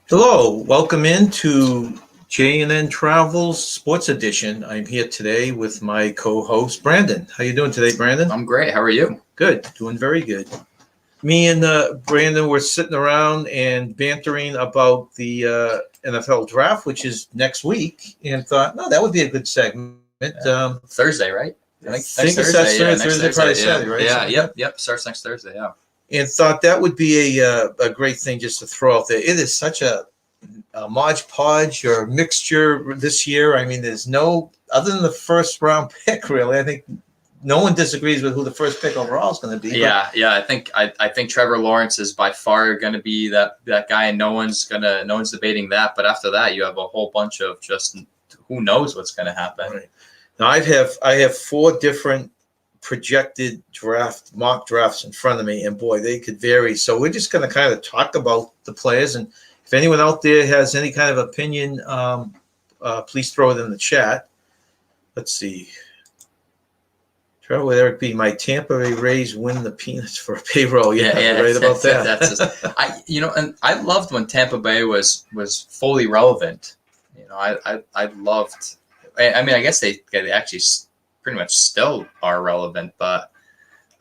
Hello, welcome into J&N Travels Sports Edition. I'm here today with my co-host Brandon. How you doing today, Brandon? I'm great. How are you? Good, doing very good. Me and Brandon were sitting around and bantering about the NFL draft, which is next week, and thought, no, that would be a good segment. Thursday, right? I think it's that Thursday, Friday, Saturday, right? Yeah, yep. Starts next Thursday, yeah. And thought that would be a great thing just to throw out there. It is such a Modge Podge or mixture this year. I mean, there's no, other than the first round pick, really. I think no one disagrees with who the first pick overall is going to be. Yeah. I think Trevor Lawrence is by far going to be that guy, and no one's debating that. But after that, you have a whole bunch of just who knows what's going to happen. Right. Now I have four different projected mock drafts in front of me, and boy, they could vary. So we're just going to kind of talk about the players, and if anyone out there has any kind of opinion, please throw it in the chat. Let's see. Travel with Eric B. My Tampa Bay Rays win the peanuts for a payroll. Yeah, right about that. That's just, and I loved when Tampa Bay was fully relevant. I loved. I mean, I guess they actually pretty much still are relevant, but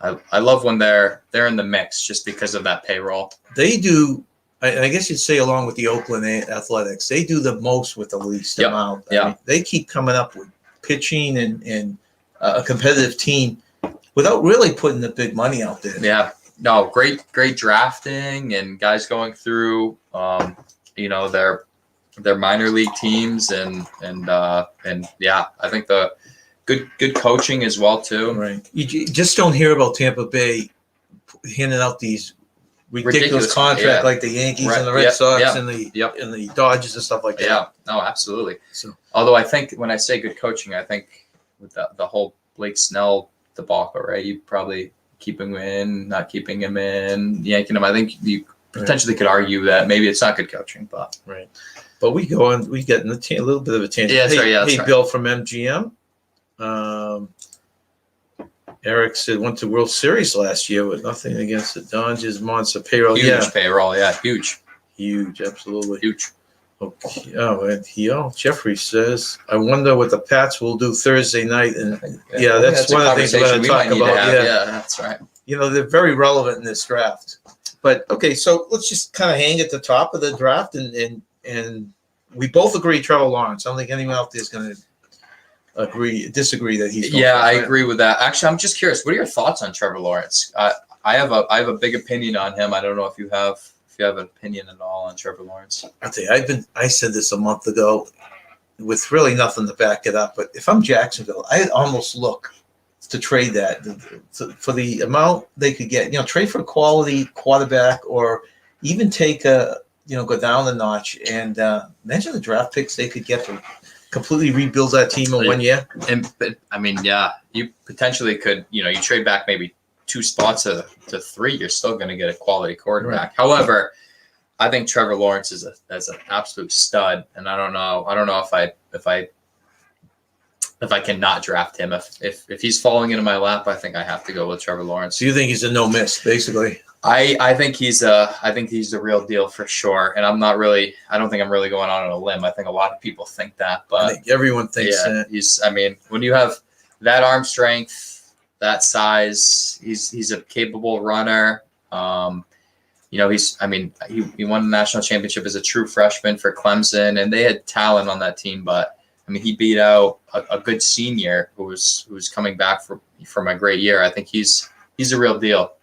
I love when they're in the mix just because of that payroll. They do. I guess you'd say along with the Oakland Athletics, they do the most with the least amount. I mean, they keep coming up with pitching and a competitive team without really putting the big money out there. Yeah, no, great drafting and guys going through, their minor league teams and yeah, I think the good coaching as well too. Right, you just don't hear about Tampa Bay handing out these ridiculous contract like the Yankees and the Red Sox and the Dodgers and stuff like that. Yeah, no, absolutely. So, although I think when I say good coaching, I think with the whole Blake Snell debacle, right? You probably keeping him in, not keeping him in, yanking him. I think you potentially could argue that maybe it's not good coaching, but right. But we get in a little bit of a tangent. Yeah, that's right. Bill from MGM. Eric said went to World Series last year with nothing against the Dodgers monster payroll. Huge payroll, huge, absolutely huge. Okay. Oh, and Jeffrey says, I wonder what the Pats will do Thursday night. And that's one of the things we're going to talk about. Yeah, that's right. They're very relevant in this draft. But okay, so let's just kind of hang at the top of the draft, and we both agree Trevor Lawrence. I don't think anyone out there is going to disagree that he's. I agree with that. Actually, I'm just curious. What are your thoughts on Trevor Lawrence? I have a big opinion on him. I don't know if you have an opinion at all on Trevor Lawrence. I'll tell you, I said this a month ago with really nothing to back it up. But if I'm Jacksonville, I'd almost look to trade that for the amount they could get. Trade for a quality quarterback, or even take go down a notch and imagine the draft picks they could get to completely rebuild that team in 1 year. But I mean, you potentially could. You trade back maybe 2 spots to 3. You're still going to get a quality quarterback. Right. However, I think Trevor Lawrence is an absolute stud, and I don't know if I cannot draft him. If he's falling into my lap, I think I have to go with Trevor Lawrence. So you think he's a no miss, basically? I think he's the real deal for sure. And I don't think I'm really going on a limb. I think a lot of people think that, but I think everyone thinks that. When you have that arm strength, that size, he's a capable runner. He won the national championship as a true freshman for Clemson, and they had talent on that team, but he beat out a good senior who was coming back from a great year. I think he's a real deal.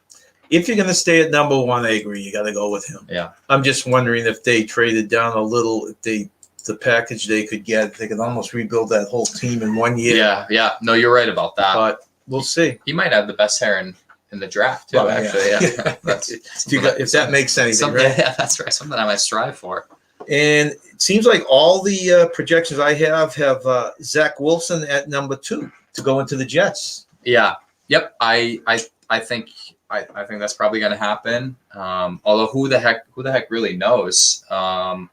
If you're going to stay at number 1, I agree. You got to go with him. Yeah. I'm just wondering if they traded down a little, if the package they could get, they could almost rebuild that whole team in 1 year. Yeah. No, you're right about that. But we'll see. He might have the best hair in the draft too. Actually, yeah. If that makes anything, right? Yeah, that's right. Something I might strive for. And it seems like all the projections I have Zach Wilson at number 2 to go into the Jets. Yeah. Yep. I think that's probably going to happen. Although who the heck really knows? How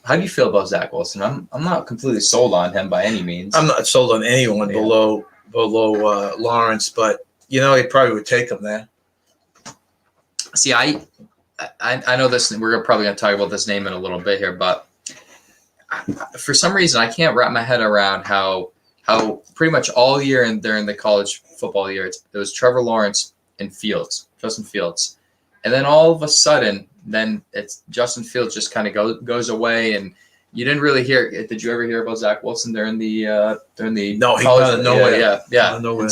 do you feel about Zach Wilson? I'm not completely sold on him by any means. I'm not sold on anyone below Lawrence, but he probably would take him there. See, I know this. We're probably going to talk about this name in a little bit here, but for some reason I can't wrap my head around how pretty much all year and during the college football year it was Trevor Lawrence and Justin Fields, and then all of a sudden then it's Justin Fields just kind of goes away, and you didn't really hear. Did you ever hear about Zach Wilson during the no, he college? got nowhere. Yeah. Nowhere.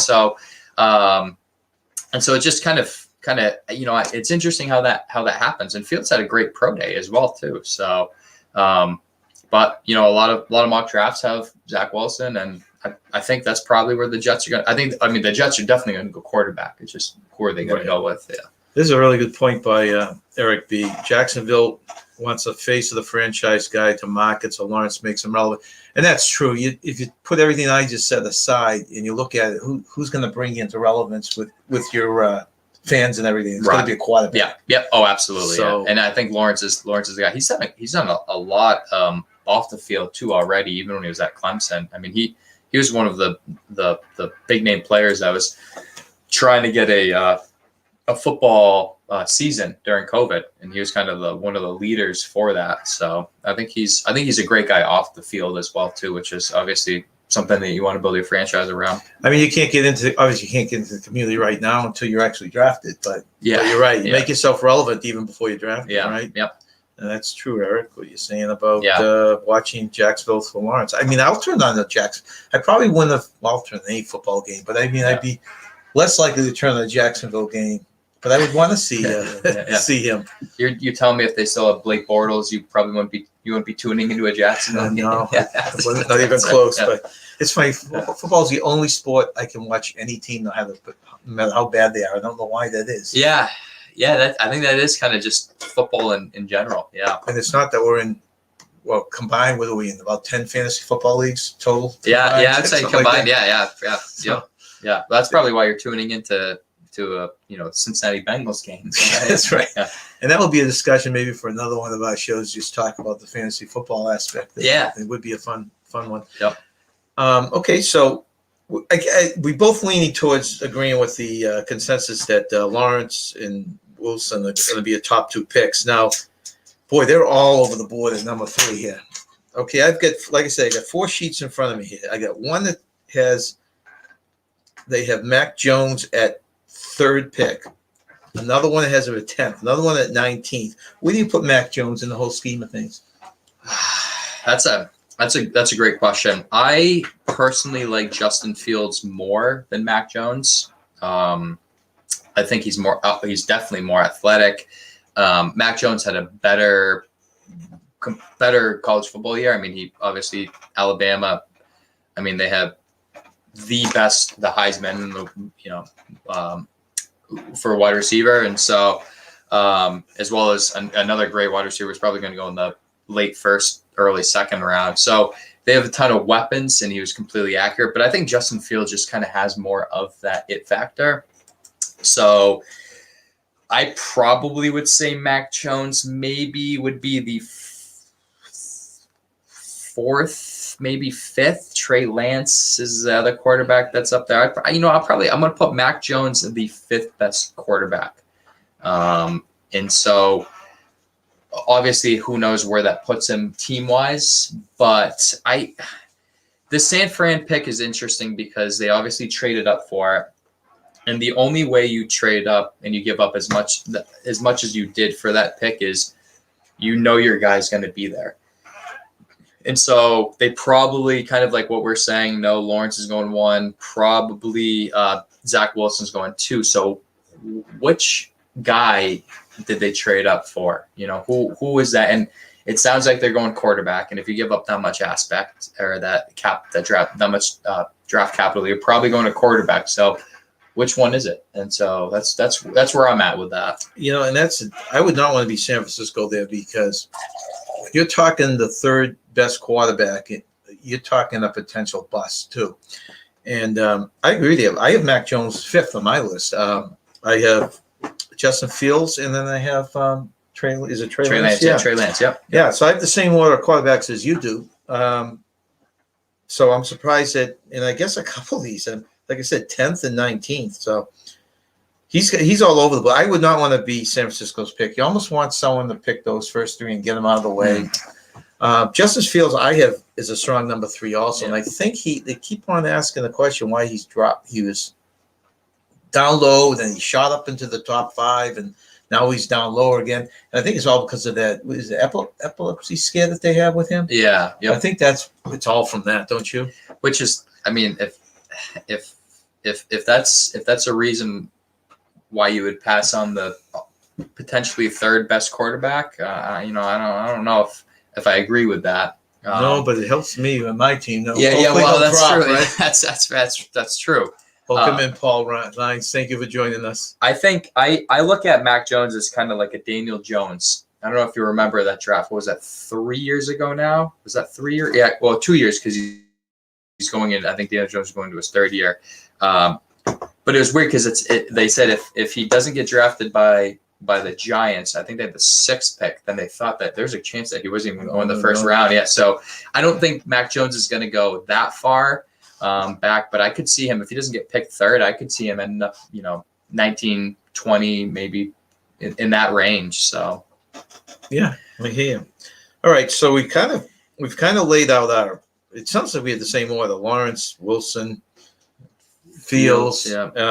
And so it just kind of it's interesting how that happens. And Fields had a great pro day as well too. So, but a lot of mock drafts have Zach Wilson, and I think that's probably where the Jets are going. The Jets are definitely going to go quarterback. It's just who are they going to go with? Yeah. This is a really good point by Eric B. Jacksonville wants a face of the franchise guy to market, so Lawrence makes him relevant. And that's true. If you put everything I just said aside and you look at it, who's going to bring you into relevance with your fans and everything? It's going to be a quarterback. Yeah. Yep. Oh, absolutely. So, yeah. And I think Lawrence is the guy. He's done a lot off the field too already. Even when he was at Clemson, I mean he was one of the big name players that was trying to get a football season during COVID, and he was kind of one of the leaders for that. So I think he's a great guy off the field as well too, which is obviously something that you want to build your franchise around. I mean, you can't get into the community right now until you're actually drafted, but you're right. You make yourself relevant even before you draft. Yeah. Right. Yep. And that's true, Eric, what you're saying about watching Jacksonville for Lawrence. I mean, I'll turn on the Jacks. I probably wouldn't have turned a football game, but I mean, I'd be less likely to turn on a Jacksonville game. But I would want to see see him. You're telling me if they still have Blake Bortles, you probably wouldn't be tuning into a Jacksonville game. No, not even close. Yeah. But it's funny. Football is the only sport I can watch any team no matter how bad they are. I don't know why that is. Yeah. I think that is kind of just football in general. Yeah. And it's not that we're in. Well, combined, what are we in? About 10 fantasy football leagues total? Yeah, I'd say combined. Like yeah. That's probably why you're tuning into Cincinnati Bengals games. Right? That's right. Yeah. And that will be a discussion maybe for another one of our shows. Just talk about the fantasy football aspect. It would be a fun one. Yep. Okay, so we both leaning towards agreeing with the consensus that Lawrence and Wilson are going to be a top 2 picks. Now, boy, they're all over the board at number 3 here. Okay, I've got, like I said, I got 4 sheets in front of me here. I got one that they have Mac Jones at 3rd pick. Another one that has him at 10th. Another one at 19th. Where do you put Mac Jones in the whole scheme of things? That's a great question. I personally like Justin Fields more than Mac Jones. I think he's definitely more athletic. Mac Jones had a better college football year. I mean, he obviously Alabama. I mean, they have the Heisman for a wide receiver, and so as well as another great wide receiver is probably going to go in the late 1st, early 2nd round. So they have a ton of weapons, and he was completely accurate. But I think Justin Fields just kind of has more of that it factor. So I probably would say Mac Jones maybe would be the 4th, maybe 5th. Trey Lance is the other quarterback that's up there. I'm going to put Mac Jones the 5th best quarterback. And so obviously who knows where that puts him team wise, but the San Fran pick is interesting because they obviously traded up for it. And the only way you trade up and you give up as much as you did for that pick is your guy's going to be there. And so they probably kind of like what we're saying, no, Lawrence is going 1, probably Zach Wilson's going 2. So which guy did they trade up for? Who is that? And it sounds like they're going quarterback. And if you give up that much aspect or that draft capital, you're probably going to quarterback. So which one is it? And so that's where I'm at with that. And I would not want to be San Francisco there because if you're talking the 3rd best quarterback, you're talking a potential bust too. And I agree with you. I have Mac Jones 5th on my list. I have Justin Fields, and then I have Trey Lance? Yeah, Trey Lance, yep. Yeah, so I have the same order of quarterbacks as you do. So I'm surprised that, and I guess a couple of these, like I said, 10th and 19th. So He's all over the place. I would not want to be San Francisco's pick. You almost want someone to pick those first three and get them out of the way. Justice Fields, I have, is a strong number 3 also, and I think they keep on asking the question why he's dropped. He was down low, then he shot up into the top 5, and now he's down lower again. And I think it's all because of that. What is it, epilepsy scare that they have with him? Yeah, I think it's all from that, don't you? Which is, I mean, if that's a reason why you would pass on the potentially third best quarterback, I don't know if I agree with that. No, but it helps me and my team. No, yeah. Well, that's drop, true. Right? That's true. Welcome in, Paul Rines. Thank you for joining us. I think I look at Mac Jones as kind of like a Daniel Jones. I don't know if you remember that draft. What was that, 3 years ago now? Was that 3 years? Yeah, well, 2 years because he's going in. I think Daniel Jones is going to his 3rd year. But it was weird because they said if he doesn't get drafted by the Giants, I think they had the 6th pick, then they thought that there's a chance that he wasn't even going the first round. Yeah, so I don't think Mac Jones is going to go that far back, but I could see him, if he doesn't get picked 3rd, I could see him ending up, 19, 20, maybe in that range. So yeah, I hear you. All right, so we've kind of laid out it sounds like we had the same order: Lawrence, Wilson, Fields, Trey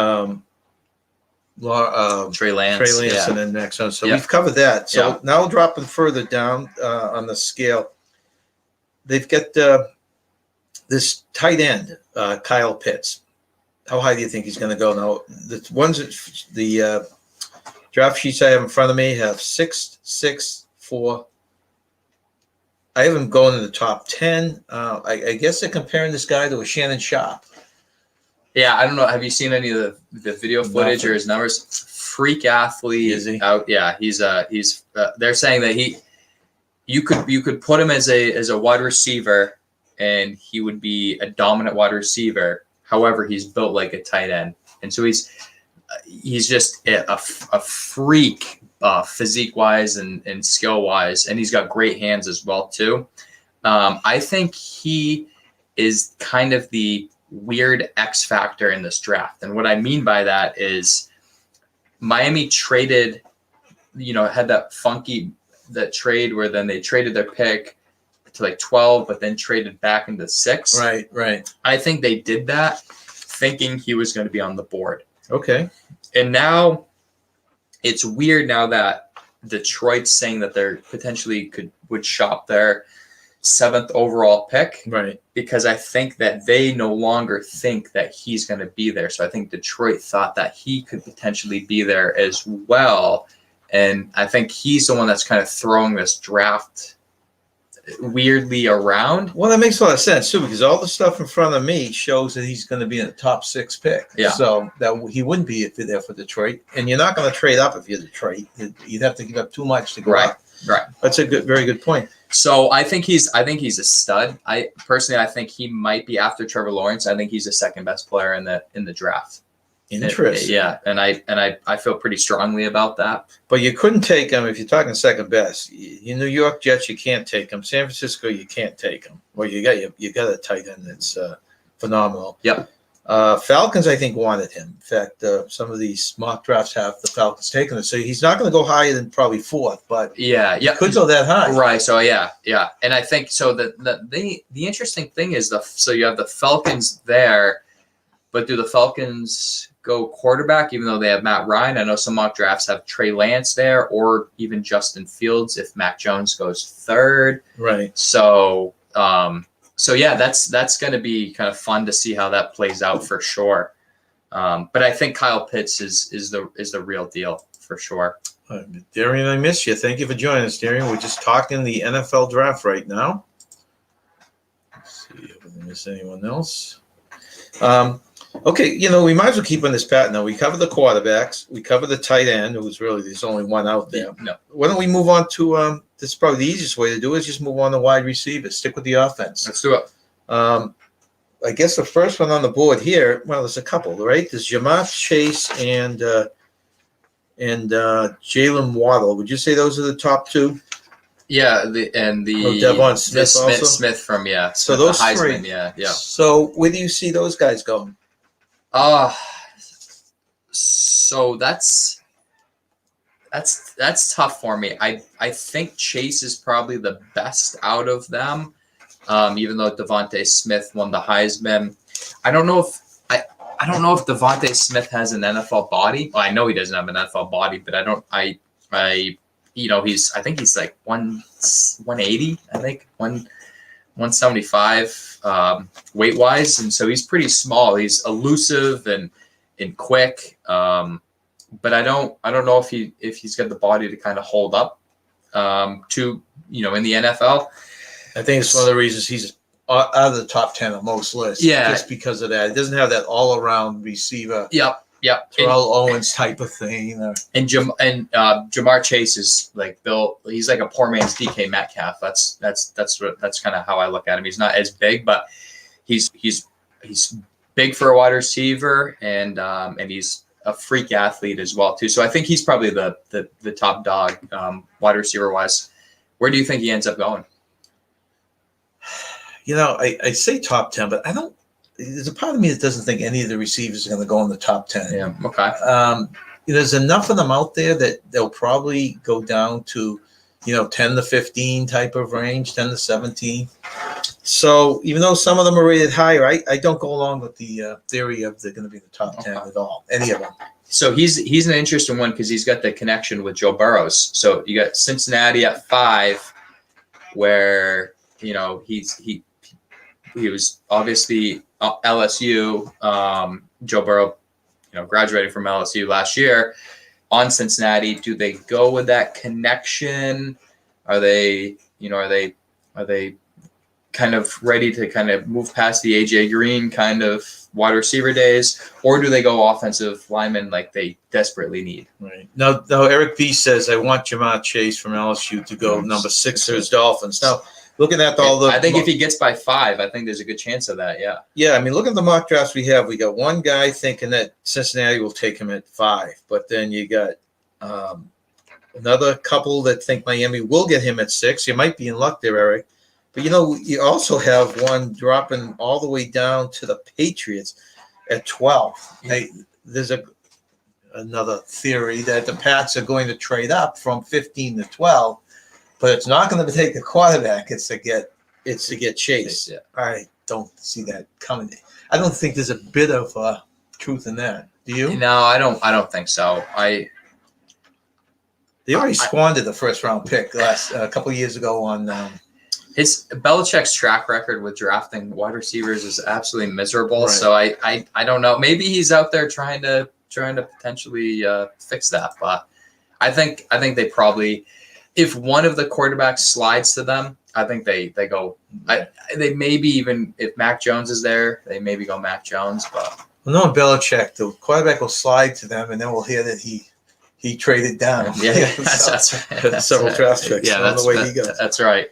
Lance, and then next. So we've covered that. So now dropping further down on the scale, they've got this tight end, Kyle Pitts. How high do you think he's going to go? Now, the draft sheets I have in front of me have 6, 6, 4. I have him going in the top 10. I guess they're comparing this guy to a Shannon Sharp. Yeah, I don't know. Have you seen any of the video footage or his numbers? Freak athlete. Is he? Yeah, he's. They're saying that you could put him as a wide receiver, and he would be a dominant wide receiver. However, he's built like a tight end, and so he's just a freak, physique wise and skill wise, and he's got great hands as well too. I think he is kind of the weird X factor in this draft. And what I mean by that is Miami traded, had that trade where then they traded their pick to like 12, but then traded back into 6. Right. I think they did that thinking he was going to be on the board. Okay. And now it's weird now that Detroit's saying that they're potentially would shop their 7th overall pick, right? Because I think that they no longer think that he's going to be there. So I think Detroit thought that he could potentially be there as well, and I think he's the one that's kind of throwing this draft weirdly around. Well, that makes a lot of sense too, because all the stuff in front of me shows that he's going to be in the top 6 pick. Yeah. So that he wouldn't be if you're there for Detroit, and you're not going to trade up if you're Detroit. You'd have to give up too much to go up. Right. That's a very good point. So I think he's a stud. I think he might be after Trevor Lawrence. I think he's the 2nd best player in the draft. Interesting. And I feel pretty strongly about that. But you couldn't take him if you're talking 2nd best. You New York Jets, you can't take him. San Francisco, you can't take him. Well, you got a tight end that's phenomenal. Yep. Falcons, I think, wanted him. In fact, some of these mock drafts have the Falcons taking it. So he's not going to go higher than probably 4th, but yeah, could go that high. Right. So yeah. And I think so. The interesting thing is so you have the Falcons there, but do the Falcons go quarterback even though they have Matt Ryan? I know some mock drafts have Trey Lance there, or even Justin Fields if Mac Jones goes 3rd. Right. So. So yeah, that's going to be kind of fun to see how that plays out for sure. But I think Kyle Pitts is the real deal for sure. Darian, I miss you. Thank you for joining us, Darian. We're just talking the NFL draft right now. Let's see if I miss anyone else. Okay, we might as well keep on this pattern now. We cover the quarterbacks. We cover the tight end, who's really there's only one out there. No. Why don't we move on to this is probably the easiest way to do it, is just move on to wide receivers. Stick with the offense. Let's do it. I guess the first one on the board here, well, there's a couple, right? There's Jamar Chase and Jalen Waddle. Would you say those are the top 2? Yeah, Devon Smith, Smith from So those Heisman, 3. yeah. So where do you see those guys going? So that's tough for me. I think Chase is probably the best out of them. Even though Devontae Smith won the Heisman, I don't know if Devontae Smith has an NFL body. Well, I know he doesn't have an NFL body, but I think he's like 180, I think 175 weight wise, and so he's pretty small. He's elusive and quick, but I don't know if he's got the body to kind of hold up to in the NFL. I think it's one of the reasons he's out of the top 10 on most lists. Yeah, just because of that. It doesn't have that all-around receiver. Yep. Terrell Owens type of thing. And Jamar Chase is like Bill. He's like a poor man's DK Metcalf. That's kind of how I look at him. He's not as big, but he's big for a wide receiver, and he's a freak athlete as well too. So I think he's probably the top dog wide receiver wise. Where do you think he ends up going? I say top 10, but I don't. There's a part of me that doesn't think any of the receivers are going to go in the top 10. Yeah. Okay. There's enough of them out there that they'll probably go down to, 10 to 15 type of range, 10 to 17. So even though some of them are rated higher, I don't go along with the theory of they're going to be in the top 10 at all, any of them. So he's an interesting one because he's got the connection with Joe Burrows. So you got Cincinnati at 5, where he was obviously LSU. Joe Burrow, graduated from LSU last year on Cincinnati. Do they go with that connection? Are they kind of ready to kind of move past the AJ Green kind of wide receiver days, or do they go offensive lineman like they desperately need? Right. Now Eric B says, I want Jamar Chase from LSU to go number 6 to his Dolphins. Now, looking at all the... I think if he gets by 5, I think there's a good chance of that, yeah. Yeah, I mean, look at the mock drafts we have. We got one guy thinking that Cincinnati will take him at 5, but then you got another couple that think Miami will get him at 6. You might be in luck there, Eric. But, you also have one dropping all the way down to the Patriots at 12. Yeah. There's another theory that the Pats are going to trade up from 15 to 12. But it's not going to take a quarterback. It's to get Chase. Yeah. I don't see that coming. I don't think there's a bit of truth in that. Do you? No, I don't think so. They already squandered the first round pick a couple of years ago on. His Belichick's track record with drafting wide receivers is absolutely miserable. Right. So I don't know. Maybe he's out there trying to potentially fix that. But I think they probably. If one of the quarterbacks slides to them, I think they go. They maybe even if Mac Jones is there, they maybe go Mac Jones. But no, Belichick, the quarterback will slide to them, and then we'll hear that he traded down. Yeah, that's right. Several draft picks. Yeah, that's the way he goes. That's right.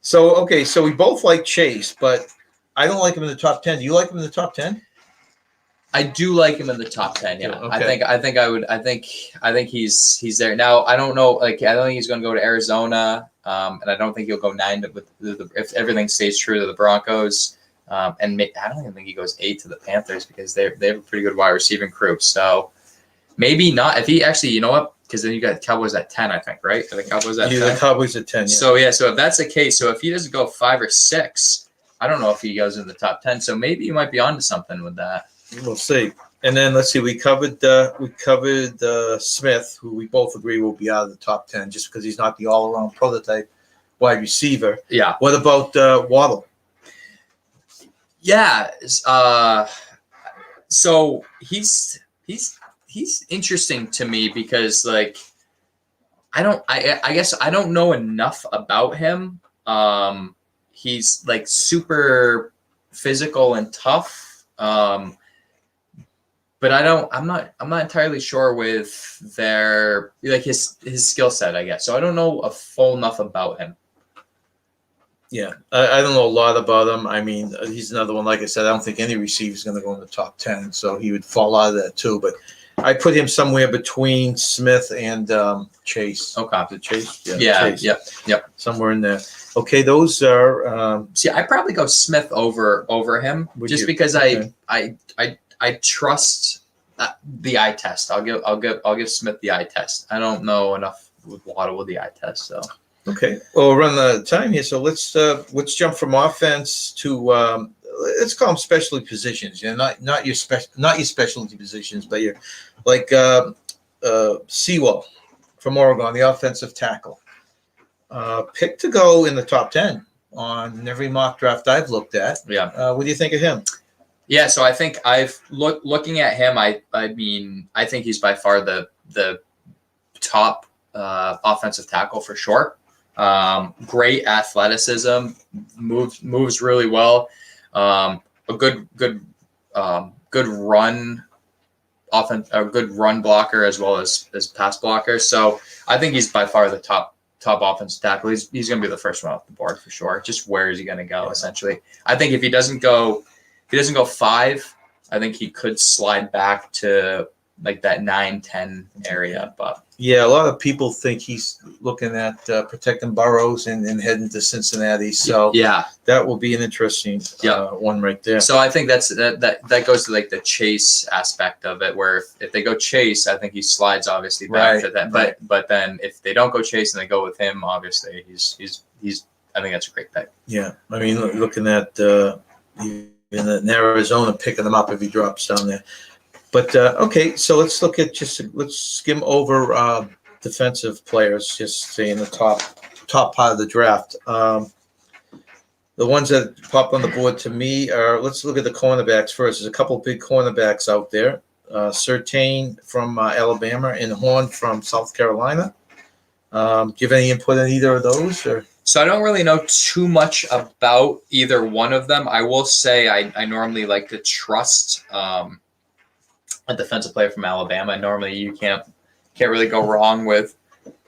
So we both like Chase, but I don't like him in the top 10. Do you like him in the top 10? I do like him in the top 10. Yeah, okay. I think he's there now. I don't know. I don't think he's going to go to Arizona, and I don't think he'll go 9 if everything stays true to the Broncos. I don't even think he goes 8 to the Panthers because they have a pretty good wide receiving crew. So maybe not. If he actually, you know what? Because then you got Cowboys at 10, I think, right? Are the Cowboys at 10? The Cowboys at 10. Yeah. So if that's the case, so if he doesn't go 5 or 6, I don't know if he goes in the top 10. So maybe you might be onto something with that. We'll see. And then let's see. We covered Smith, who we both agree will be out of the top 10 just because he's not the all-around prototype wide receiver. Yeah. What about Waddle? Yeah. So he's interesting to me because I guess I don't know enough about him. He's like super physical and tough. But I'm not entirely sure with his skill set, I guess. So I don't know full enough about him. Yeah, I don't know a lot about him. I mean, he's another one. Like I said, I don't think any receiver is going to go in the top 10, so he would fall out of that too. But I put him somewhere between Smith and Chase. Okay, the Chase. Yeah. Chase. Yep. Somewhere in there. Okay, those are. See, I probably go Smith over him, just because I trust the eye test. I'll give Smith the eye test. I don't know enough with Waddle with the eye test. So Okay. Well, we're running out of time here, so let's jump from offense to let's call them specialty positions. You know, not your specialty positions, but your like Sewell from Oregon, the offensive tackle. Picked to go in the top 10 on every mock draft I've looked at. yeah. What do you think of him? Yeah, so I think looking at him, I mean, I think he's by far the top offensive tackle for sure. Great athleticism, moves really well. A good run a good run blocker as well as pass blocker. So I think he's by far the top offensive tackle. He's going to be the first one off the board for sure. Just where is he going to go? Essentially, I think if he doesn't go 5, I think he could slide back to like that 9-10 area. But yeah, a lot of people think he's looking at protecting Burrows and heading to Cincinnati. So yeah, that will be an interesting one right there. So I think that goes to like the chase aspect of it, where if they go chase, I think he slides obviously back to that. But then if they don't go chase and they go with him, obviously he's I think that's a great pick. Yeah, I mean, looking at even in Arizona, picking him up if he drops down there. But okay, so let's let's skim over defensive players, just say in the top part of the draft. The ones that pop on the board to me are, let's look at the cornerbacks first. There's a couple of big cornerbacks out there. Surtain from Alabama and Horn from South Carolina. Do you have any input on either of those? Or? So I don't really know too much about either one of them. I will say I normally like to trust a defensive player from Alabama. Normally you can't really go wrong with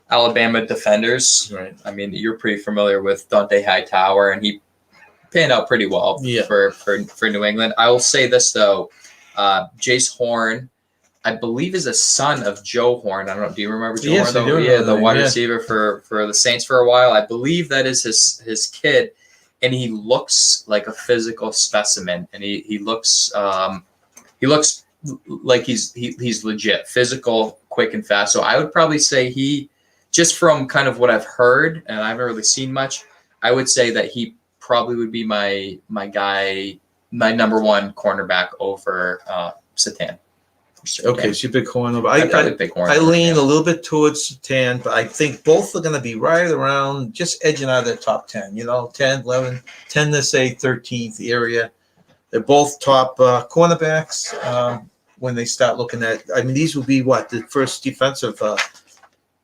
Alabama defenders. Right. I mean, you're pretty familiar with Dante Hightower, and he panned out pretty well for New England. I will say this though, Jace Horn, I believe, is a son of Joe Horn. I don't know. Do you remember Joe Horn? The wide receiver for the Saints for a while. I believe that is his kid, and he looks like a physical specimen, and he looks like he's legit, physical, quick and fast. So I would probably say he, just from kind of what I've heard, and I haven't really seen much, I would say that he probably would be my guy, my number one cornerback over Surtain. Okay, so you're big corner. I lean a little bit towards Surtain, but I think both are going to be right around, just edging out of the top 10, 10, 11, 10 to say 13th area. They're both top cornerbacks when they start looking at. I mean, these will be the first defensive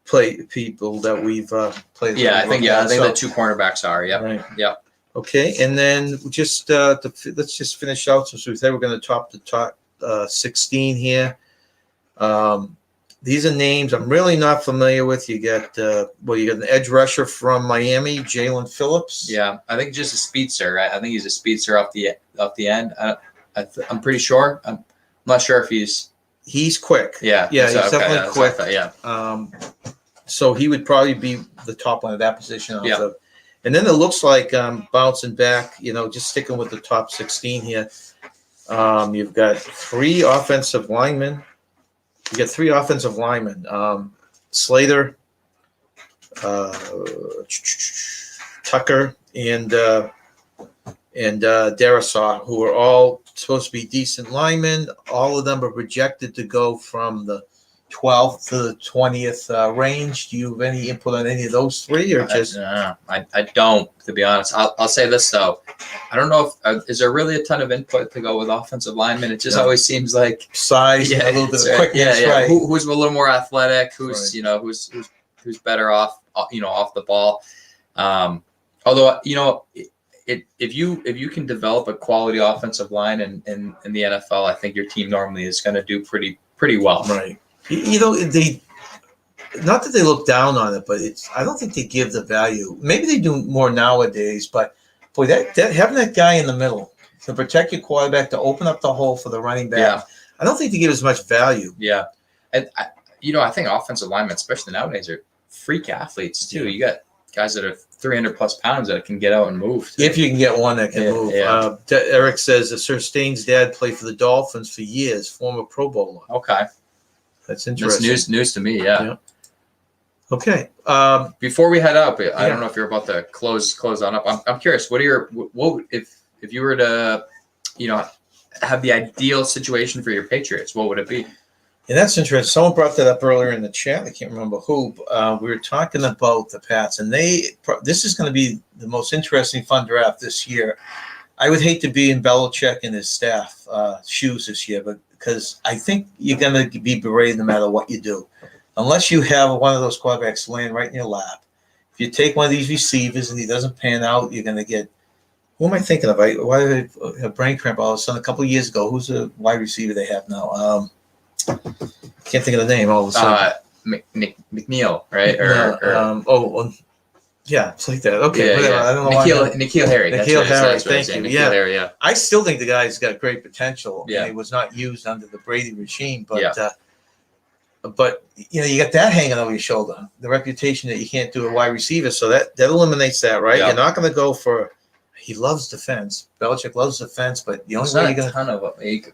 play people that we've played. Yeah, I think the two cornerbacks are. Yeah, right. Yeah. Okay, and then just let's just finish out. So we said we're going to top the top 16 here. These are names I'm really not familiar with. You got you got an edge rusher from Miami, Jalen Phillips. Yeah, I think just a speedster. Right? I think he's a speedster off the end. I'm pretty sure. I'm not sure if he's quick. Yeah, he's definitely quick. Yeah. So he would probably be the top one of that position. Yeah. And then it looks like bouncing back. Just sticking with the top 16 here. You've got 3 offensive linemen. You get 3 offensive linemen: Slater, Tucker, and Darasaw, who are all supposed to be decent linemen. All of them are projected to go from the 12th to the 20th range. Do you have any input on any of those 3, or just? I don't, to be honest. I'll say this though. I don't know if is there really a ton of input to go with offensive linemen. It just always seems like size, a little bit of quickness, right? Who's a little more athletic? Who's who's better off off the ball? Although if you can develop a quality offensive line in the NFL, I think your team normally is going to do pretty well. Right. They, not that they look down on it, but I don't think they give the value. Maybe they do more nowadays, but boy, that having that guy in the middle to protect your quarterback, to open up the hole for the running back, yeah. I don't think they give as much value. Yeah. And I think offensive linemen, especially nowadays, are freak athletes too. You got guys that are 300 plus pounds that can get out and move. If you can get one that can Yeah, move. yeah. Eric says that Sir Stain's dad played for the Dolphins for years, former Pro Bowler. Okay. That's That's interesting. news to me. Yeah. Yeah. Okay. Before we head up, I don't know if you're about to close on up. I'm curious. What if you were to, have the ideal situation for your Patriots? What would it be? And that's interesting. Someone brought that up earlier in the chat. I can't remember who. We were talking about the Pats, and this is going to be the most interesting, fun draft this year. I would hate to be in Belichick and his staff shoes this year, but because I think you're going to be berated no matter what you do, unless you have one of those quarterbacks laying right in your lap. If you take one of these receivers and he doesn't pan out, you're going to get. Who am I thinking of? Why did I have brain cramp all of a sudden? A couple of years ago, who's the wide receiver they have now? Can't think of the name all of a sudden. McNeil, right? Yeah, it's like that. Okay, whatever. I don't know N'Keal Harry. N'Keal Harry, thank you. N'Keal Harry, yeah. I still think the guy's got great potential. Yeah. And he was not used under the Brady regime, but Yeah. but you got that hanging over your shoulder. The reputation that you can't do a wide receiver, so that eliminates that, right? Yeah. You're not going to go for. He loves defense. Belichick loves defense, but the only There's way not you're going a ton of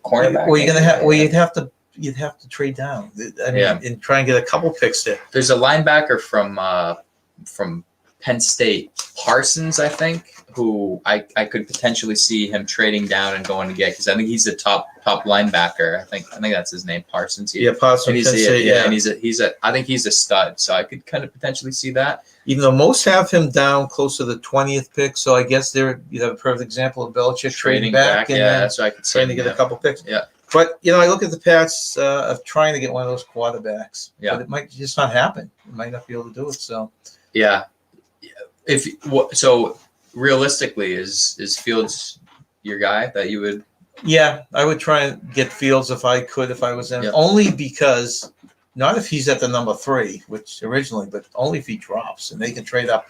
cornerback. well, you're going to have. Well, you'd have to trade down. I mean, and try and get a couple picks there. There's a linebacker from Penn State, Parsons, I think, who I could potentially see him trading down and going to get, because I think he's the top linebacker. I think that's his name, Parsons. Parsons. And I think he's a stud. So I could kind of potentially see that. Even though most have him down close to the 20th pick, so I guess you have a perfect example of Belichick trading back and that's what I could trying to get a couple picks. Yeah. But I look at the Pats of trying to get one of those quarterbacks. Yeah. But it might just not happen. You might not be able to do it. So yeah. So realistically, is Fields your guy that you would? Yeah, I would try and get Fields if I could, if I was in. Yeah. Only because, not if he's at the number 3, which originally, but only if he drops, and they can trade up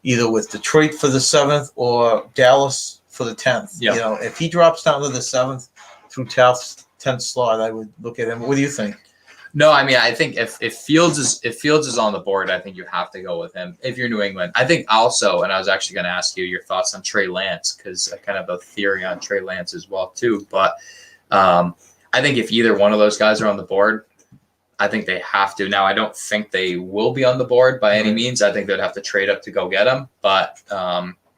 either with Detroit for the 7th or Dallas for the 10th. Yeah. If he drops down to the 7th through 10th slot, I would look at him. What do you think? No, I mean, I think if Fields is on the board, I think you have to go with him if you're New England. I think also, and I was actually going to ask you your thoughts on Trey Lance, because I kind of have a theory on Trey Lance as well too. But I think if either one of those guys are on the board, I think they have to. Now, I don't think they will be on the board by any means. I think they'd have to trade up to go get him. But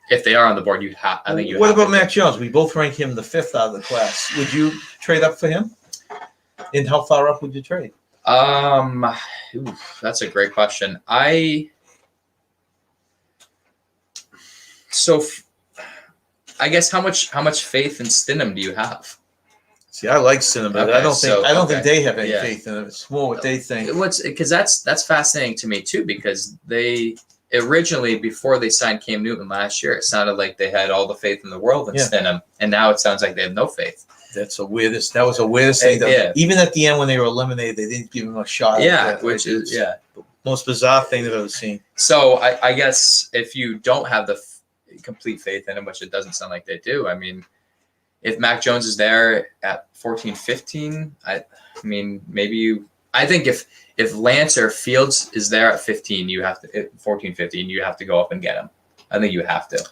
if they are on the board, I think you. What about Mac Jones? We both rank him the 5th out of the class. Would you trade up for him? And how far up would you trade? That's a great question. I guess how much faith in Stidham do you have? See, I like Stidham, but Okay, I don't think they have any faith in it. It's more what they think. Because that's fascinating to me too, because they originally, before they signed Cam Newton last year, it sounded like they had all the faith in the world in Stidham, and now it sounds like they have no faith. That was the weirdest thing. Even at the end when they were eliminated, they didn't give him a shot. Which is the most bizarre thing I've ever seen. So I guess if you don't have the complete faith in him, which it doesn't sound like they do, I mean, if Mac Jones is there at 14, 15, I mean, maybe I think if Lance or Fields is there at 15, you have to 14, 15, you have to go up and get him. I think you have to.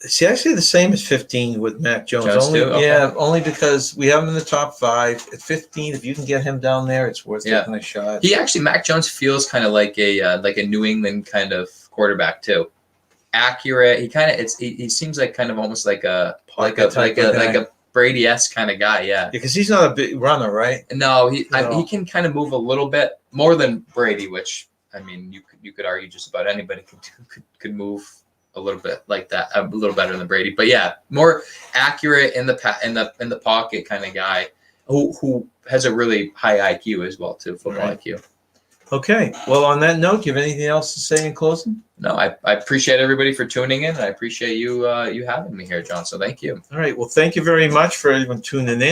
See, I say the same as 15 with Mac Jones. Only because we have him in the top 5. At 15, if you can get him down there, it's worth taking a shot. Mac Jones feels kind of like a New England kind of quarterback too. Accurate. He seems like kind of almost like a Brady-esque kind of guy. Yeah. Because he's not a big runner, right? No, he can kind of move a little bit more than Brady, which I mean you could argue just about anybody could move a little bit like that, a little better than Brady, but yeah, more accurate in the pocket kind of guy who has a really high IQ as well too, football IQ. Okay, well, on that note, do you have anything else to say in closing? No, I appreciate everybody for tuning in. I appreciate you having me here, John. So thank you. All right, well, thank you very much for everyone tuning in.